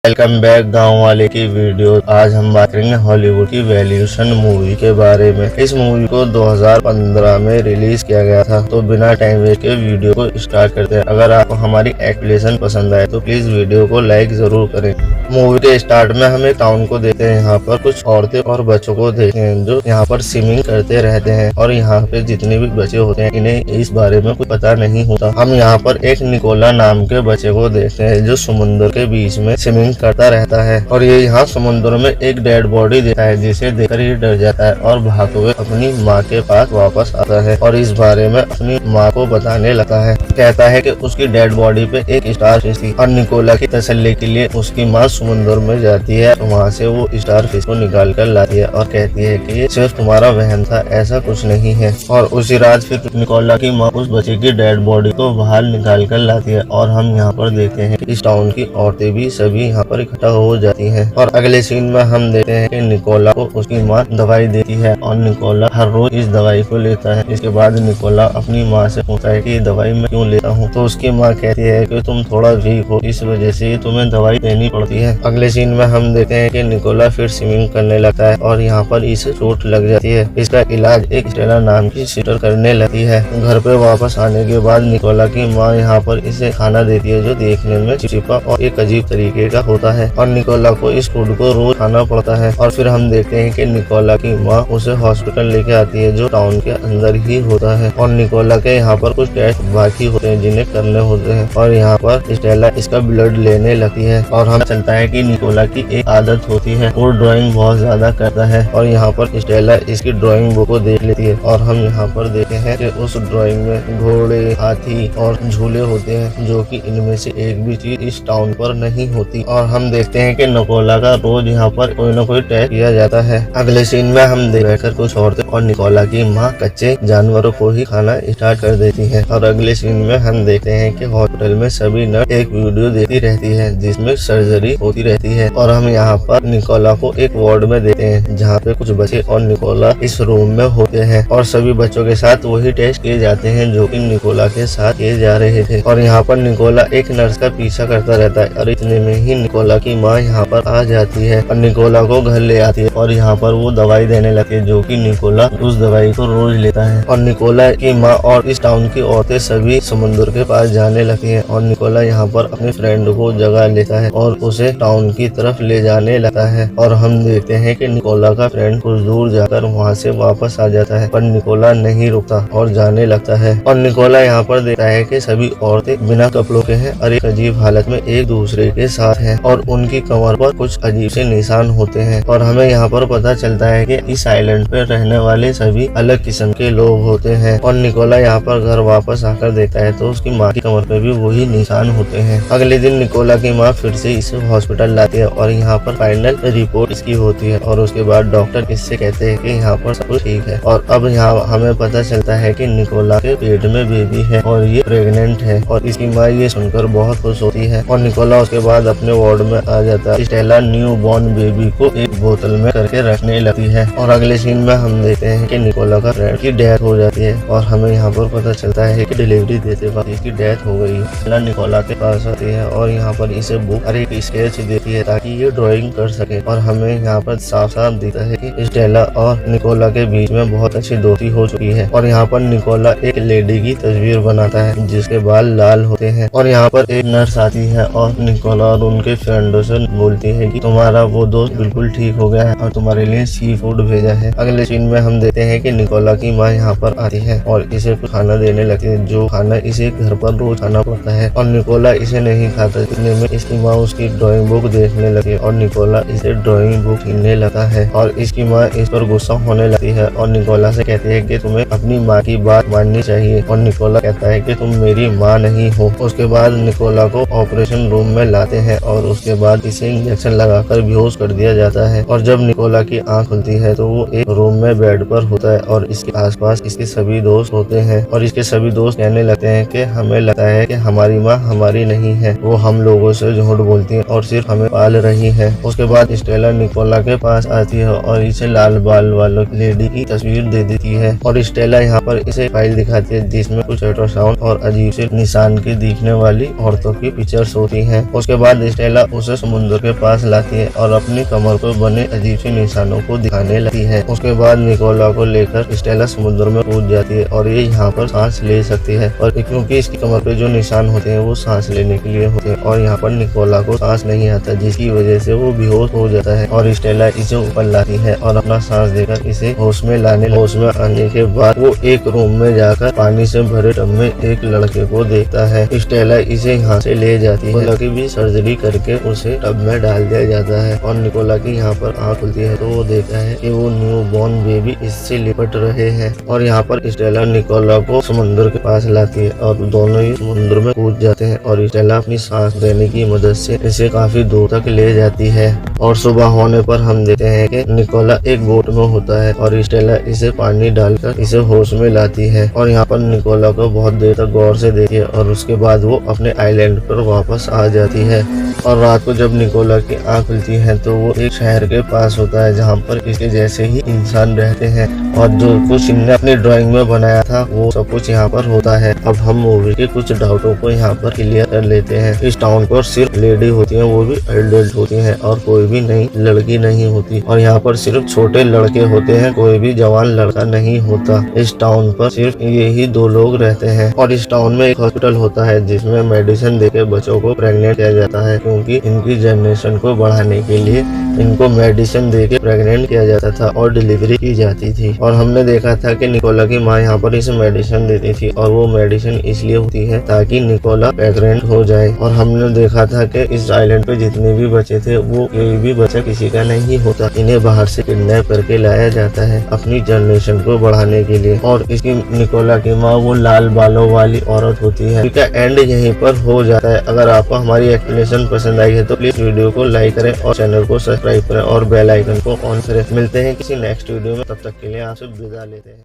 Welcome back गांव वाले की वीडियो। आज हम बात करेंगे हॉलीवुड की वैल्यूएशन मूवी के बारे में। इस मूवी को 2015 में रिलीज किया गया था। तो बिना टाइम वेस्ट के वीडियो को स्टार्ट करते हैं। अगर आपको हमारी एक्सप्लेनेशन पसंद आए तो प्लीज वीडियो को लाइक जरूर करें। मूवी के स्टार्ट में हमें टाउन को देखते हैं। यहाँ पर कुछ औरतें और बच्चों को देखते हैं जो यहाँ पर स्विमिंग करते रहते हैं और यहाँ पे जितने भी बच्चे होते हैं इन्हें इस बारे में कुछ पता नहीं होता। हम यहाँ पर एक निकोला नाम के बच्चे को देखते हैं जो समुद्र के बीच में स्विमिंग करता रहता है और ये यहाँ समुद्र में एक डेड बॉडी देखता है जिसे देखकर ये डर जाता है और भागते हुए अपनी माँ के पास वापस आता है और इस बारे में अपनी माँ को बताने लगता है। कहता है कि उसकी डेड बॉडी पे एक स्टार फिश थी और निकोला की तसल्ली के लिए उसकी माँ समुद्र में जाती है। वहाँ से वो स्टार फिश को निकाल कर लाती है और कहती है कि ये सिर्फ तुम्हारा वहम था, ऐसा कुछ नहीं है। और उसी रात फिर निकोला की माँ उस बच्चे की डेड बॉडी को बाहर निकाल कर लाती है और हम यहाँ पर देखते हैं कि इस टाउन की औरतें भी सभी यहाँ पर इकट्ठा हो जाती हैं। और अगले सीन में हम देखते हैं कि निकोला को उसकी माँ दवाई देती है और निकोला हर रोज इस दवाई को लेता है। इसके बाद निकोला अपनी माँ से पूछता है कि ये दवाई मैं क्यों लेता हूँ, तो उसकी माँ कहती है कि तुम थोड़ा वीक हो, इस वजह से तुम्हें दवाई देनी पड़ती है। अगले सीन में हम देखते हैं कि निकोला फिर स्विमिंग करने लगता है और यहाँ पर इसे चोट लग जाती है। इसका इलाज एक स्टेला नाम की सिस्टर करने लगती है। घर पे वापस आने के बाद निकोला की माँ यहाँ पर इसे खाना देती है जो देखने में चिपचिपा और एक अजीब तरीके का होता है और निकोला को इस फूड को रोज खाना पड़ता है। और फिर हम देखते हैं कि निकोला की माँ उसे हॉस्पिटल लेके आती है जो टाउन के अंदर ही होता है और निकोला के यहाँ पर कुछ टेस्ट बाकी होते हैं जिन्हें करने होते हैं और यहाँ पर स्टेला इसका ब्लड लेने लगती है। और हमें चलता है कि निकोला की एक आदत होती है, वो ड्राइंग बहुत ज्यादा करता है और यहाँ पर स्टेला इसकी ड्राइंग बुक को देख लेती है और हम यहाँ पर देखते हैं कि उस ड्राइंग में घोड़े, हाथी और झूले होते हैं जो कि इनमें से एक भी चीज इस टाउन पर नहीं होती। और हम देखते हैं कि निकोला का रोज यहाँ पर कोई न कोई टेस्ट किया जाता है। अगले सीन में हम देखकर कुछ औरतें और निकोला की माँ कच्चे जानवरों को ही खाना स्टार्ट कर देती है। और अगले सीन में हम देखते हैं कि हॉस्पिटल में सभी नर्स एक वीडियो देखती रहती है जिसमें सर्जरी होती रहती है और हम यहाँ पर निकोला को एक वार्ड में देखते हैं जहाँ पे कुछ बच्चे और निकोला इस रूम में होते हैं और सभी बच्चों के साथ वही टेस्ट किए जाते हैं जो कि निकोला के साथ किए जा रहे थे। और यहाँ पर निकोला एक नर्स का पीछा करता रहता है और इतने में ही निकोला की माँ यहाँ पर आ जाती है और निकोला को घर ले आती है और यहाँ पर वो दवाई देने लगती है जो कि निकोला उस दवाई को रोज लेता है। और निकोला की माँ और इस टाउन की औरतें सभी समुद्र के पास जाने लगती हैं और निकोला यहाँ पर अपने फ्रेंड को जगा लेता है और उसे टाउन की तरफ ले जाने लगता है। और हम देखते हैं कि निकोला का फ्रेंड कुछ दूर जाकर वहाँ से वापस आ जाता है पर निकोला नहीं रुकता और जाने लगता है। और निकोला यहाँ पर देखता है कि सभी औरतें बिना कपड़ों के हैं और एक अजीब हालत में एक दूसरे के साथ हैं और उनकी कमर पर कुछ अजीब से निशान होते हैं। और हमें यहाँ पर पता चलता है कि इस आइलैंड पे रहने वाले सभी अलग किस्म के लोग होते हैं। और निकोला यहाँ पर घर वापस आकर देखता है तो उसकी माँ की कमर पे भी वही निशान होते हैं। अगले दिन निकोला की माँ फिर से इसे हॉस्पिटल लाती है और यहाँ पर फाइनल रिपोर्ट इसकी होती है और उसके बाद डॉक्टर इससे कहते हैं कि यहाँ पर सब कुछ ठीक है। और अब यहाँ हमें पता चलता है कि निकोला के पेट में बेबी है और ये प्रेग्नेंट है और इसकी माँ ये सुनकर बहुत खुश होती है। और निकोला उसके बाद अपने वार्ड में आ जाता है। स्टेला न्यू बॉर्न बेबी को एक बोतल में करके रखने लगती है। और अगले सीन में हम देखते हैं कि निकोला का फ्रेंड की डेथ हो जाती है और हमें यहाँ पर पता चलता है कि डिलीवरी देते वक्त इसकी डेथ हो गई। स्टेला निकोला के पास आती है और यहाँ पर इसे बुक और एक स्केच देती है ताकि ये ड्राइंग कर सके। और हमें यहाँ पर साफ साफ दिखता है कि स्टेला और निकोला के बीच में बहुत अच्छी दोस्ती हो चुकी है। और यहाँ पर निकोला एक लेडी की तस्वीर बनाता है जिसके बाल लाल होते हैं। और यहाँ पर एक नर्स आती है और निकोला और उनके फ्रेंडों से बोलती है कि तुम्हारा वो दोस्त बिल्कुल ठीक हो गया है और तुम्हारे लिए सी फूड भेजा है। अगले सीन में हम देखते हैं कि निकोला की माँ यहाँ पर आती है और इसे कुछ खाना देने लगती है जो खाना इसे घर पर रोज खाना पड़ता है और निकोला इसे नहीं खाता। इतने में इसकी माँ उसकी ड्राइंग बुक देखने लगी और निकोला इसे ड्राइंग बुक छीनने लगा है और इसकी माँ इस पर गुस्सा होने लगती है और निकोला से कहती है कि तुम्हें अपनी माँ की बात माननी चाहिए। और निकोला कहता है कि तुम मेरी माँ नहीं हो। उसके बाद निकोला को ऑपरेशन रूम में लाते हैं और उसके बाद इसे इंजेक्शन लगाकर बेहोश कर दिया जाता है। और जब निकोला की आंख खुलती है तो वो एक रूम में बेड पर होता है और इसके आसपास इसके सभी दोस्त होते हैं और इसके सभी दोस्त कहने लगते हैं कि हमें लगता है कि हमारी माँ हमारी नहीं है, वो हम लोगों से झूठ बोलती है और सिर्फ हमें पाल रही है। उसके बाद स्टेला निकोला के पास आती है और इसे लाल बाल वालों लेडी की तस्वीर दे देती है और स्टेला यहाँ पर इसे फाइल दिखाती है जिसमें कुछ अल्ट्रासाउंड और अजीब से निशान के दिखने वाली औरतों की पिक्चर्स होती हैं। उसके बाद स्टेला स्टेला उसे समुद्र के पास लाती है और अपनी कमर पर बने अजीब से निशानों को दिखाने लगती है। उसके बाद निकोला को लेकर स्टेला समुद्र में कूद जाती है और ये यहाँ पर सांस ले सकती है, और क्योंकि इसकी कमर पे जो निशान होते हैं वो सांस लेने के लिए होते हैं, और यहाँ पर निकोला को सांस नहीं आता, जिसकी वजह से वो बेहोश हो जाता है। और स्टेला इसे ऊपर लाती है और अपना सांस देकर इसे होश में होश में आने के बाद वो एक रूम में जाकर पानी से भरे टब में एक लड़के को देखता है। स्टेला इसे यहाँ से ले जाती है। निकोला की भी सर्जरी करके उसे टब में डाल दिया जाता है और निकोला की यहाँ पर आँख खुलती है तो वो देखता है कि वो न्यू बॉर्न बेबी इससे लिपट रहे हैं। और यहाँ पर स्टेला निकोला को समुद्र के पास लाती है और दोनों ही समुद्र में कूद जाते हैं और स्टेला अपनी सांस देने की मदद से इसे काफी दूर तक ले जाती है। और सुबह होने पर हम देखते हैं कि निकोला एक बोट में होता है और स्टेला इसे पानी डालकर इसे होश में लाती है। और यहाँ पर निकोला को बहुत देर तक गौर से देखती है और उसके बाद वो अपने आइलैंड पर वापस आ जाती है। और रात को जब निकोला की आँख खुलती है तो वो एक शहर के पास होता है जहाँ पर इसके जैसे ही इंसान रहते हैं और जो कुछ इनने अपनी ड्राइंग में बनाया था वो सब कुछ यहाँ पर होता है। अब हम मूवी के कुछ डाउटों को यहाँ पर क्लियर कर लेते हैं। इस टाउन पर सिर्फ लेडी होती है, वो भी एडल्ट होती है और कोई भी नई लड़की नहीं होती। और यहाँ पर सिर्फ छोटे लड़के होते हैं, कोई भी जवान लड़का नहीं होता। इस टाउन पर सिर्फ यही 2 लोग रहते हैं। और इस टाउन में एक हॉस्पिटल होता है जिसमें मेडिसिन देकर बच्चों को प्रेग्नेंट किया जाता है, क्योंकि इनकी जनरेशन को बढ़ाने के लिए इनको मेडिसिन देके प्रेग्नेंट किया जाता था और डिलीवरी की जाती थी। और हमने देखा था कि निकोला की माँ यहाँ पर इसे मेडिसिन देती थी और वो मेडिसिन इसलिए होती है ताकि निकोला प्रेग्नेंट हो जाए। और हमने देखा था कि इस आइलैंड पे जितने भी बच्चे थे वो कोई भी बच्चा किसी का नहीं होता, इन्हें बाहर से किडनैप करके लाया जाता है अपनी जनरेशन को बढ़ाने के लिए। और इसकी निकोला की माँ वो लाल बालों वाली औरत होती है। इसका एंड यहीं पर हो जाता है। अगर आपको हमारी एक्सप्लेनेशन पसंद आई है तो प्लीज वीडियो को लाइक करें और चैनल को सब्सक्राइब करें और बेल आइकन को ऑन करें। मिलते हैं किसी नेक्स्ट वीडियो में, तब तक के लिए आपसे विदा लेते हैं।